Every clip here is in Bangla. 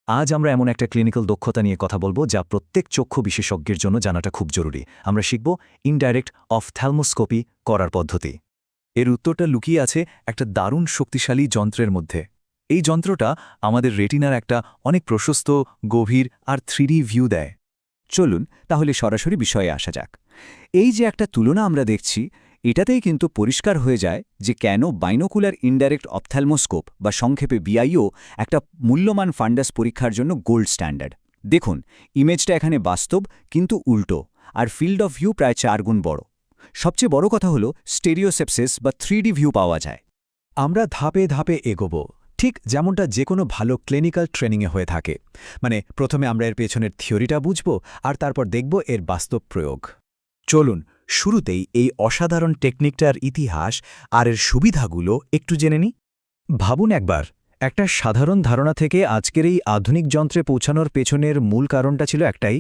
আজ আমরা এমন একটা ক্লিনিক্যাল দক্ষতা নিয়ে কথা বলবো যা প্রত্যেক চক্ষু বিশেষজ্ঞের জন্য জানাটা খুব জরুরি। আমরা শিখব ইনডাইরেক্ট অফথ্যালমোস্কোপি করার পদ্ধতি। এর উত্তরটা লুকিয়ে আছে একটা দারুণ শক্তিশালী যন্ত্রের মধ্যে। এই যন্ত্রটা আমাদের রেটিনার একটা অনেক প্রশস্ত, গভীর আর 3D ভিউ দেয়। চলুন তাহলে সরাসরি বিষয়ে আসা যাক। এই যে একটা তুলনা আমরা দেখছি, এটাতেই কিন্তু পরিষ্কার হয়ে যায় যে কেন বাইনোকুলার ইনডাইরেক্ট অপথ্যালমোস্কোপ বা সংক্ষেপে বিআইও একটা মূল্যবান ফান্ডাস পরীক্ষার জন্য গোল্ড স্ট্যান্ডার্ড। দেখুন, ইমেজটা এখানে বাস্তব কিন্তু উল্টো, আর ফিল্ড অফ ভিউ প্রায় 4 গুণ বড়। সবচেয়ে বড় কথা হলো স্টেরিওসেপসিস বা 3D ভিউ পাওয়া যায়। আমরা ধাপে ধাপে এগোব, ঠিক যেমনটা যে কোনো ভালো ক্লিনিক্যাল ট্রেনিংয়ে হয়ে থাকে। মানে প্রথমে আমরা এর পেছনের থিওরিটা বুঝব, আর তারপর দেখব এর বাস্তব প্রয়োগ। চলুন শুরুতেই এই অসাধারণ টেকনিকটার ইতিহাস আর এর সুবিধাগুলো একটু জেনে নিই। ভাবুন একবার, একটা সাধারণ ধারণা থেকে আজকের এই আধুনিক যন্ত্রে পৌঁছানোর পেছনের মূল কারণটা ছিল একটাই: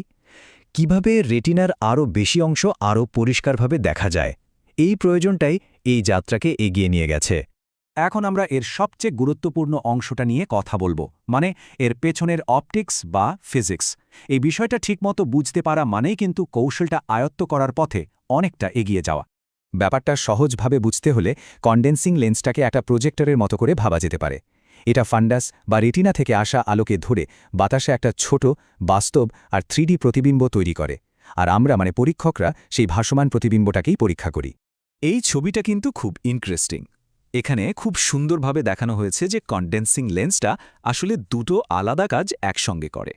কিভাবে রেটিনার আরও বেশি অংশ আরও পরিষ্কারভাবে দেখা যায়। এই প্রয়োজনটাই এই যাত্রাকে এগিয়ে নিয়ে গেছে। এখন আমরা এর সবচেয়ে গুরুত্বপূর্ণ অংশটা নিয়ে কথা বলবো, মানে এর পেছনের অপটিক্স বা ফিজিক্স। এই বিষয়টা ঠিকমতো বুঝতে পারা মানেই কিন্তু কৌশলটা আয়ত্ত করার পথে অনেকটা এগিয়ে যাওয়া। ব্যাপারটা সহজভাবে বুঝতে হলে কনডেন্সিং লেন্সটাকে একটা প্রজেক্টরের মতো করে ভাবা যেতে পারে। এটা ফান্ডাস বা রেটিনা থেকে আসা আলোকে ধরে বাতাসে একটা ছোট, বাস্তব আর 3D প্রতিবিম্ব তৈরি করে। আর আমরা মানে পরীক্ষকরা সেই ভাসমান প্রতিবিম্বটাকেই পরীক্ষা করি। এই ছবিটা কিন্তু খুব ইন্টারেস্টিং। এখানে খুব সুন্দরভাবে দেখানো হয়েছে যে কনডেন্সিং লেন্সটা আসলে দুটো আলাদা কাজ একসঙ্গে করে।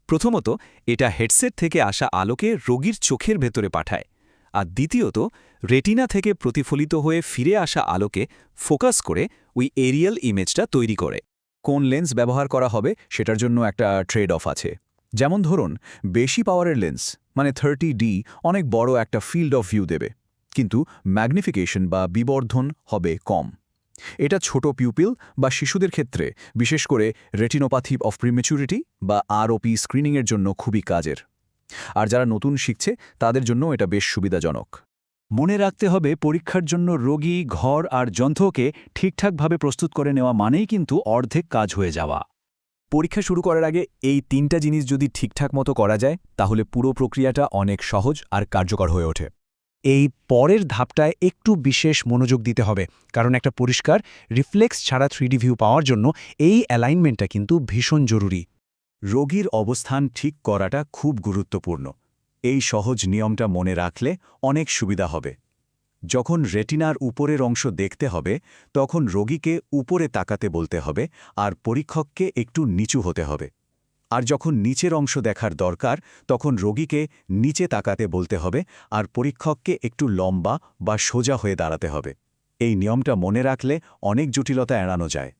প্রথমত, এটা হেডসেট থেকে আসা আলোকে রোগীর চোখের ভেতরে পাঠায়, আর দ্বিতীয়ত, রেটিনা থেকে প্রতিফলিত হয়ে ফিরে আসা আলোকে ফোকাস করে ওই এরিয়াল ইমেজটা তৈরি করে। কোন লেন্স ব্যবহার করা হবে সেটার জন্য একটা ট্রেড অফ আছে। যেমন ধরুন, বেশি পাওয়ারের লেন্স মানে 30D অনেক বড় একটা ফিল্ড অফ ভিউ দেবে, কিন্তু ম্যাগনিফিকেশন বা বিবর্ধন হবে কম। এটা ছোট পিউপিল বা শিশুদের ক্ষেত্রে, বিশেষ করে রেটিনোপ্যাথি অফ প্রিম্যাচুরিটি বা আরওপি স্ক্রিনিংয়ের জন্য খুবই কাজের। আর যারা নতুন শিখছে তাদের জন্য এটা বেশ সুবিধাজনক। মনে রাখতে হবে, পরীক্ষার জন্য রোগী, ঘর আর যন্ত্রকে ঠিকঠাকভাবে প্রস্তুত করে নেওয়া মানেই কিন্তু অর্ধেক কাজ হয়ে যাওয়া। পরীক্ষা শুরু করার আগে এই 3টা জিনিস যদি ঠিকঠাক মতো করা যায়, তাহলে পুরো প্রক্রিয়াটা অনেক সহজ আর কার্যকর হয়ে ওঠে। এই পরের ধাপটায় একটু বিশেষ মনোযোগ দিতে হবে, কারণ একটা পরিষ্কার রিফ্লেক্স ছাড়া 3D ভিউ পাওয়ার জন্য এই অ্যালাইনমেন্টটা কিন্তু ভীষণ জরুরি। রোগীর অবস্থান ঠিক করাটা খুব গুরুত্বপূর্ণ। এই সহজ নিয়মটা মনে রাখলে অনেক সুবিধা হবে। যখন রেটিনার উপরের অংশ দেখতে হবে, তখন রোগীকে উপরে তাকাতে বলতে হবে আর পরীক্ষককে একটু নিচু হতে হবে। আর যখন নিচের অংশ দেখার দরকার, তখন রোগীকে নিচে তাকাতে বলতে হবে আর পরীক্ষককে একটু লম্বা বা সোজা হয়ে দাঁড়াতে হবে। এই নিয়মটা মনে রাখলে অনেক জটিলতা এড়ানো যায়।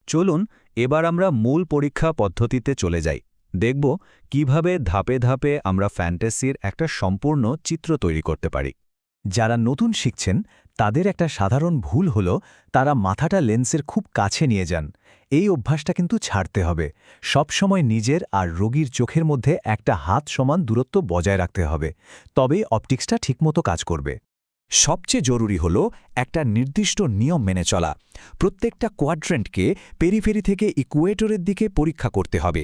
চলুন এবার আমরা মূল পরীক্ষা পদ্ধতিতে চলে যাই। দেখব কিভাবে ধাপে ধাপে আমরা ফ্যান্টাসির একটা সম্পূর্ণ চিত্র তৈরি করতে পারি। যারা নতুন শিখছেন তাদের একটা সাধারণ ভুল হলো তারা মাথাটা লেন্সের খুব কাছে নিয়ে যান। এই অভ্যাসটা কিন্তু ছাড়তে হবে। সবসময় নিজের আর রোগীর চোখের মধ্যে একটা হাত সমান দূরত্ব বজায় রাখতে হবে, তবেই অপটিক্সটা ঠিকমতো কাজ করবে। সবচেয়ে জরুরি হলো একটা নির্দিষ্ট নিয়ম মেনে চলা। প্রত্যেকটা কোয়াড্রেন্টকে পেরিফেরি থেকে ইকুয়েটরের দিকে পরীক্ষা করতে হবে,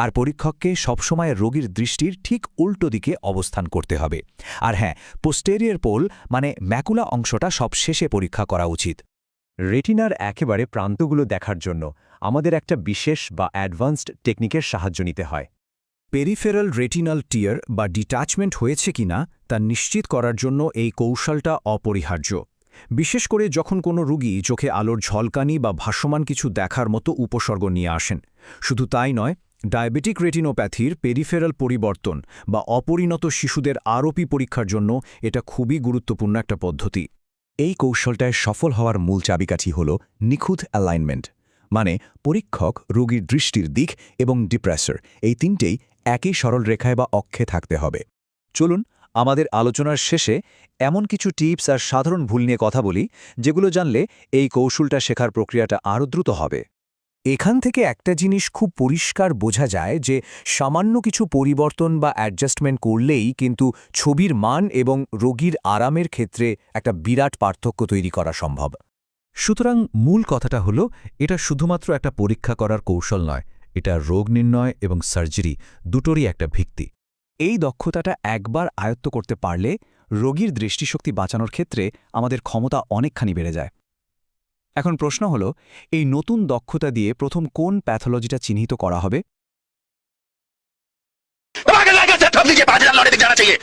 আর পরীক্ষককে সবসময় রোগীর দৃষ্টির ঠিক উল্টো দিকে অবস্থান করতে হবে। আর হ্যাঁ, পোস্টেরিয়র পোল মানে ম্যাকুলা অংশটা সব শেষে পরীক্ষা করা উচিত। রেটিনার একেবারে প্রান্তগুলো দেখার জন্য আমাদের একটা বিশেষ বা অ্যাডভান্সড টেকনিকের সাহায্য নিতে হয়। পেরিফেরাল রেটিনাল টিয়ার বা ডিট্যাচমেন্ট হয়েছে কিনা তা নিশ্চিত করার জন্য এই কৌশলটা অপরিহার্য। বিশেষ করে যখন কোনো রোগী চোখে আলোর ঝলকানি বা ভাসমান কিছু দেখার মতো উপসর্গ নিয়ে আসেন। শুধু তাই নয়, ডায়াবেটিক রেটিনোপ্যাথির পেরিফেরাল পরিবর্তন বা অপরিণত শিশুদের আরওপি পরীক্ষার জন্য এটা খুবই গুরুত্বপূর্ণ একটা পদ্ধতি। এই কৌশলটায় সফল হওয়ার মূল চাবিকাঠি হল নিখুঁত অ্যালাইনমেন্ট, মানে পরীক্ষক, রোগীর দৃষ্টির দিক এবং ডিপ্রেসর এই তিনটেই একই সরল রেখায় বা অক্ষে থাকতে হবে। চলুন আমাদের আলোচনার শেষে এমন কিছু টিপস আর সাধারণ ভুল নিয়ে কথা বলি, যেগুলো জানলে এই কৌশলটা শেখার প্রক্রিয়াটা আরও দ্রুত হবে। এখান থেকে একটা জিনিস খুব পরিষ্কার বোঝা যায় যে সামান্য কিছু পরিবর্তন বা অ্যাডজাস্টমেন্ট করলেই কিন্তু ছবির মান এবং রোগীর আরামের ক্ষেত্রে একটা বিরাট পার্থক্য তৈরি করা সম্ভব। সুতরাং মূল কথাটা হলো, এটা শুধুমাত্র একটা পরীক্ষা করার কৌশল নয়, এটা রোগ নির্ণয় এবং সার্জারি দুটোরই একটা ভিত্তি। এই দক্ষতাটা একবার আয়ত্ত করতে পারলে রোগীর দৃষ্টিশক্তি বাঁচানোর ক্ষেত্রে আমাদের ক্ষমতা অনেকখানি বেড়ে যায়। এখন প্রশ্ন হল, এই নতুন দক্ষতা দিয়ে প্রথম কোন প্যাথোলজিটা চিহ্নিত করা হবে? नीचे 5,000 लौटे दिख जाना चाहिए।